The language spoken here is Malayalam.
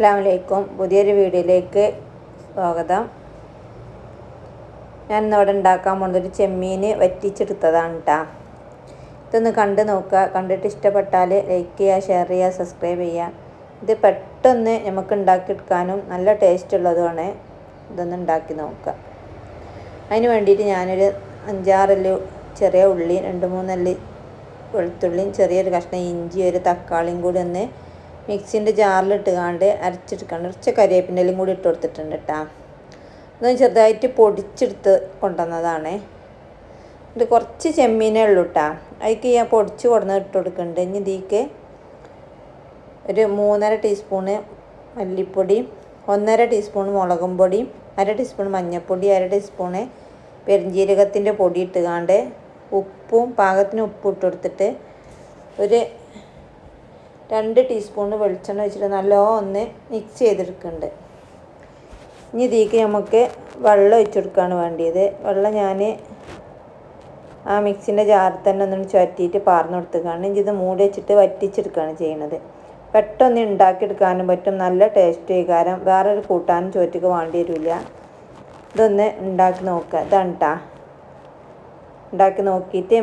അസ്സലാമലൈക്കും. പുതിയൊരു വീഡിയോയിലേക്ക് സ്വാഗതം. ഞാൻ ഇന്നിവിടെ ഉണ്ടാക്കാൻ പോകുന്നൊരു ചെമ്മീൻ വറ്റിച്ചെടുത്തതാണ് കേട്ടോ. ഇതൊന്ന് കണ്ട് നോക്കുക. കണ്ടിട്ട് ഇഷ്ടപ്പെട്ടാൽ ലൈക്ക് ചെയ്യുക, ഷെയർ ചെയ്യുക, സബ്സ്ക്രൈബ് ചെയ്യുക. ഇത് പെട്ടെന്ന് നമുക്ക് ഉണ്ടാക്കിയെടുക്കാനും നല്ല ടേസ്റ്റ് ഉള്ളതുമാണ്. ഇതൊന്ന് ഉണ്ടാക്കി നോക്കുക. അതിന് വേണ്ടിയിട്ട് ഞാനൊരു 5-6 ചെറിയ ഉള്ളി, 2-3 അല്ലി വെളുത്തുള്ളിയും, ചെറിയൊരു കഷ്ണം ഇഞ്ചി, ഒരു തക്കാളിയും കൂടി ഒന്ന് മിക്സിൻ്റെ ജാറിലിട്ടുകാണ്ട് അരച്ചെടുക്കണം. കുറച്ച് കരിവേപ്പിൻ്റെ ഇലയും കൂടി ഇട്ട് കൊടുത്തിട്ടുണ്ട് കേട്ടോ. അതൊന്ന് ചെറുതായിട്ട് പൊടിച്ചെടുത്ത് കൊണ്ടുവന്നതാണ്. ഇത് കുറച്ച് ചെമ്മീനേ ഉള്ളൂ കേട്ടോ. അതിലേക്ക് ഞാൻ പൊടിച്ച് കൊടുന്ന് ഇട്ട് കൊടുക്കുന്നുണ്ട്. ഇനി ഇതിലേക്ക് ഒരു 3.5 ടീസ്പൂണ് മല്ലിപ്പൊടിയും, 1.5 ടീസ്പൂൺ മുളകും പൊടിയും, 1/2 ടീസ്പൂൺ മഞ്ഞൾപ്പൊടി, 1/2 ടീസ്പൂണ് പെരുംജീരകത്തിൻ്റെ പൊടി ഇട്ടുകാണ്ട് ഉപ്പും പാകത്തിന് ഉപ്പ് ഇട്ട് കൊടുത്തിട്ട് ഒരു 2 ടീസ്പൂൺ വെളിച്ചെണ്ണ വെച്ചിട്ട് നല്ലോണം ഒന്ന് മിക്സ് ചെയ്തെടുക്കുന്നുണ്ട്. ഇനി ഇതിലേക്ക് നമുക്ക് വെള്ളം ഒഴിച്ചെടുക്കുകയാണ് വേണ്ടിയത്. വെള്ളം ഞാൻ ആ മിക്സിൻ്റെ ജാറിൽ തന്നെ ഒന്ന് ചുരറ്റിയിട്ട് പാർന്ന് കൊടുത്തുകയാണ്. ഇനി ഇത് മൂടി വെച്ചിട്ട് വറ്റിച്ചെടുക്കുകയാണ് ചെയ്യുന്നത്. പെട്ടെന്ന് ഉണ്ടാക്കിയെടുക്കാനും പറ്റും. നല്ല ടേസ്റ്റ് കാരണം വേറൊരു കൂട്ടാനും ചോറ്റക്ക് വേണ്ടി വരില്ല. ഇതൊന്ന് ഉണ്ടാക്കി നോക്കുക. ഇതാണ് കേട്ടോ. ഉണ്ടാക്കി നോക്കിയിട്ട്